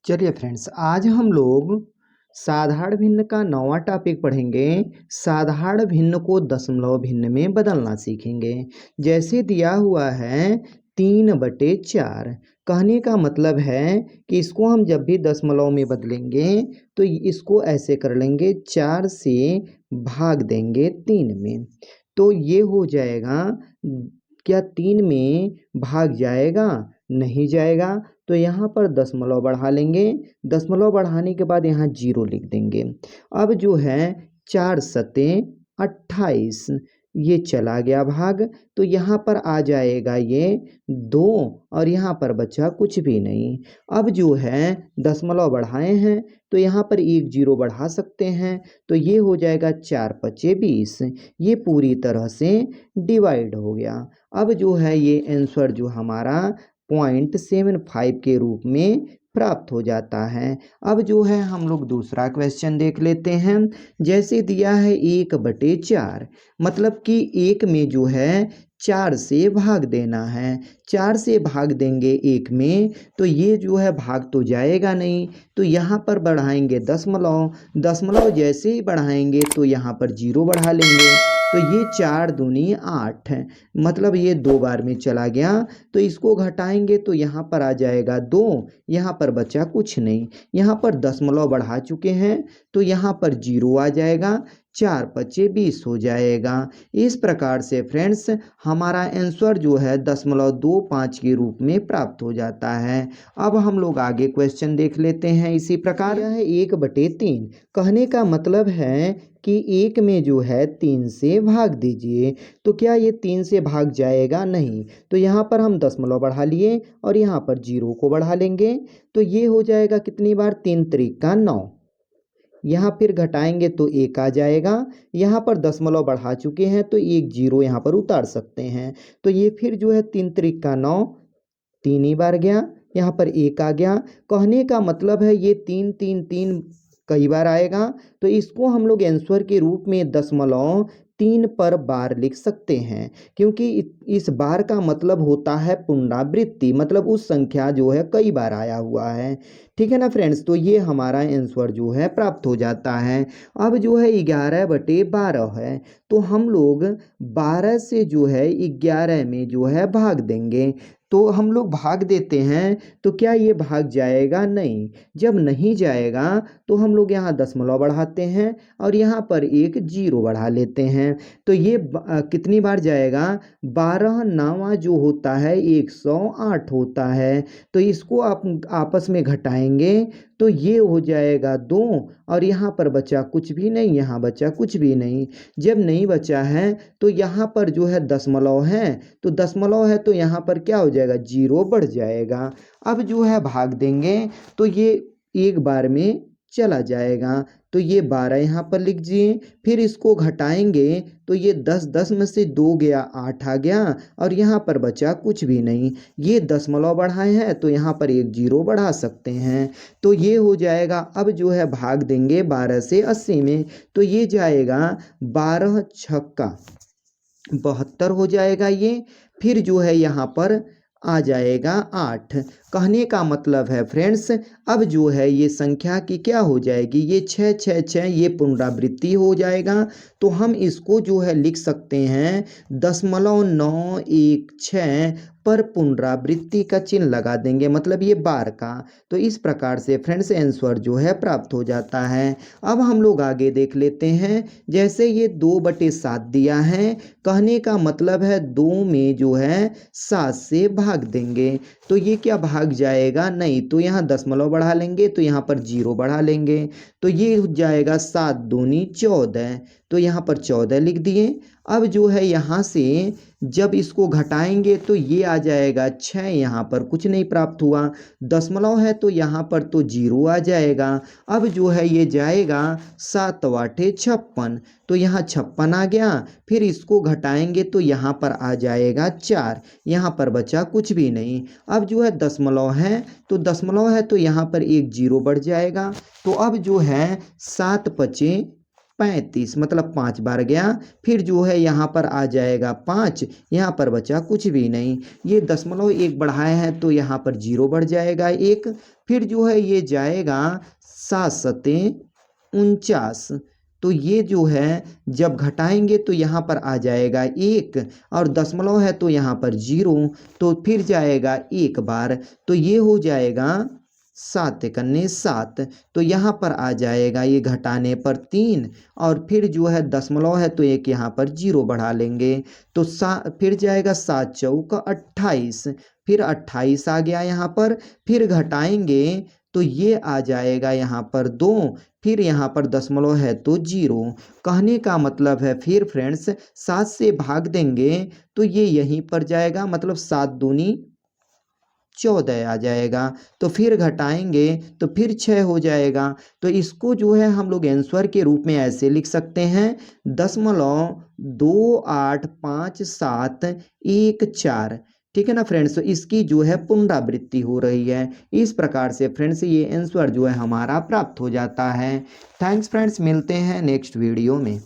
चलिए फ्रेंड्स, आज हम लोग साधारण भिन्न का नौवां टॉपिक पढ़ेंगे। साधारण भिन्न को दशमलव भिन्न में बदलना सीखेंगे। जैसे दिया हुआ है 3/4। कहने का मतलब है कि इसको हम जब भी दशमलव में बदलेंगे तो इसको ऐसे कर लेंगे, 4 से भाग देंगे 3 में। तो ये हो जाएगा, क्या 3 में भाग जाएगा? नहीं जाएगा। तो यहाँ पर दशमलव बढ़ा लेंगे। दशमलव बढ़ाने के बाद यहाँ 0 लिख देंगे। अब जो है 4 सते 28, ये चला गया भाग। तो यहाँ पर आ जाएगा ये 2 और यहाँ पर बचा कुछ भी नहीं। अब जो है दशमलव बढ़ाए हैं तो यहाँ पर एक 0 बढ़ा सकते हैं। तो ये हो जाएगा 4×5 = 20। ये पूरी तरह से डिवाइड हो गया। अब जो है ये आंसर जो हमारा 0.75 के रूप में प्राप्त हो जाता है। अब जो है हम लोग दूसरा क्वेश्चन देख लेते हैं। जैसे दिया है 1/4, मतलब कि 1 में जो है 4 से भाग देना है। 4 से भाग देंगे 1 में तो ये जो है भाग तो जाएगा नहीं। तो यहाँ पर बढ़ाएंगे दशमलव। दशमलव जैसे ही बढ़ाएंगे तो यहाँ पर 0 बढ़ा लेंगे। तो ये 4 दूनी 8, मतलब ये 2 बार में चला गया। तो इसको घटाएंगे तो यहाँ पर आ जाएगा 2, यहाँ पर बचा कुछ नहीं। यहाँ पर दशमलव बढ़ा चुके हैं तो यहाँ पर 0 आ जाएगा। 4×5 = 20 हो जाएगा। इस प्रकार से फ्रेंड्स हमारा आंसर जो है 0.25 के रूप में प्राप्त हो जाता है। अब हम लोग आगे क्वेश्चन देख लेते हैं। इसी प्रकार यह है 1/3। कहने का मतलब है कि 1 में जो है 3 से भाग दीजिए। तो क्या ये 3 से भाग जाएगा? नहीं। तो यहाँ पर हम दशमलव बढ़ा लिए और यहाँ पर 0 को बढ़ा लेंगे। तो ये हो जाएगा कितनी बार? 3 त्रिक 9। यहाँ फिर घटाएंगे तो 1 आ जाएगा। यहाँ पर दशमलव बढ़ा चुके हैं तो एक 0 यहाँ पर उतार सकते हैं। तो ये फिर जो है 3 त्रिक 9, 3 ही बार गया। यहाँ पर 1 आ गया। कहने का मतलब है ये 3 3 3 कई बार आएगा। तो इसको हम लोग आंसर के रूप में 0.3 पर बार लिख सकते हैं, क्योंकि इस बार का मतलब होता है पुनरावृत्ति, मतलब उस संख्या जो है कई बार आया हुआ है। ठीक है ना फ्रेंड्स? तो ये हमारा आंसर जो है प्राप्त हो जाता है। अब जो है 11/12 है, तो हम लोग 12 से जो है 11 में जो है भाग देंगे। तो हम लोग भाग देते हैं तो क्या ये भाग जाएगा? नहीं। जब नहीं जाएगा तो हम लोग यहाँ दशमलव बढ़ाते हैं और यहाँ पर एक 0 बढ़ा लेते हैं। तो ये कितनी बार जाएगा? 12 9 जो होता है 108 होता है। तो इसको आप आपस में घटाएंगे तो ये हो जाएगा 2 और यहाँ पर बचा कुछ भी नहीं, यहाँ बचा कुछ भी नहीं। जब नहीं बचा है तो यहाँ पर जो है दशमलव है, तो दशमलव है तो यहाँ पर क्या हो जाएगा? 0 बढ़ जाएगा। अब जो है भाग देंगे तो ये एक बार में चला जाएगा। तो ये 12 यहाँ पर लिख दिए। फिर इसको घटाएंगे तो ये 10 10 में से 2 गया, 8 आ गया और यहाँ पर बचा कुछ भी नहीं। ये दशमलव बढ़ाए हैं तो यहाँ पर एक 0 बढ़ा सकते हैं। तो ये हो जाएगा। अब जो है भाग देंगे 12 से 80 में तो ये जाएगा 12 छक्का 72 हो जाएगा ये। फिर जो है यहाँ पर आ जाएगा 8। कहने का मतलब है फ्रेंड्स, अब जो है ये संख्या की क्या हो जाएगी? ये 6 6 6 ये पुनरावृत्ति हो जाएगा। तो हम इसको जो है लिख सकते हैं 0.916 पर पुनरावृत्ति का चिन्ह लगा देंगे, मतलब ये बार का। तो इस प्रकार से फ्रेंड्स आंसर जो है प्राप्त हो जाता है। अब हम लोग आगे देख लेते हैं। जैसे ये 2/7 दिया है, कहने का मतलब है 2 में जो है 7 से भाग देंगे। तो ये क्या भाग जाएगा? नहीं। तो यहाँ दशमलव बढ़ा लेंगे तो यहाँ पर 0 बढ़ा लेंगे। तो ये हो जाएगा 7 दूनी 14। तो यहाँ पर 14 लिख दिए। अब जो है यहाँ से जब इसको घटाएंगे तो ये आ जाएगा 6, यहाँ पर कुछ नहीं प्राप्त हुआ। दशमलव है तो यहाँ पर तो 0 आ जाएगा। अब जो है ये जाएगा 7 8 56, तो यहाँ 56 आ गया। फिर इसको घटाएंगे तो यहाँ पर आ जाएगा 4, यहाँ पर बचा कुछ भी नहीं। अब जो है दशमलव है तो दशमलव है तो यहाँ पर एक 0 बढ़ जाएगा। तो अब जो है 7 5 35, मतलब 5 बार गया। फिर जो है यहाँ पर आ जाएगा 5, यहाँ पर बचा कुछ भी नहीं। ये दशमलव 1 बढ़ाए हैं तो यहाँ पर 0 बढ़ जाएगा 1। फिर जो है ये जाएगा 7 सते 49। तो ये जो है जब घटाएंगे तो यहाँ पर आ जाएगा 1 और दशमलव है तो यहाँ पर 0, तो फिर जाएगा एक बार, तो ये हो जाएगा 7 एकन्ने 7। तो यहाँ पर आ जाएगा ये घटाने पर 3 और फिर जो है दशमलव है तो एक यहाँ पर 0 बढ़ा लेंगे, तो फिर जाएगा 7 चौका 28, फिर 28 आ गया यहाँ पर, फिर घटाएंगे तो ये आ जाएगा यहाँ पर 2, फिर यहाँ पर दशमलव है तो 0। कहने का मतलब है फिर फ्रेंड्स 7 से भाग देंगे तो ये यहीं पर जाएगा, मतलब 7 दूनी 14 आ जाएगा, तो फिर घटाएंगे तो फिर 6 हो जाएगा। तो इसको जो है हम लोग आंसर के रूप में ऐसे लिख सकते हैं 0.285714। ठीक है ना फ्रेंड्स, तो इसकी जो है पुनरावृत्ति हो रही है। इस प्रकार से फ्रेंड्स ये आंसर जो है हमारा प्राप्त हो जाता है। थैंक्स फ्रेंड्स, मिलते हैं नेक्स्ट वीडियो में।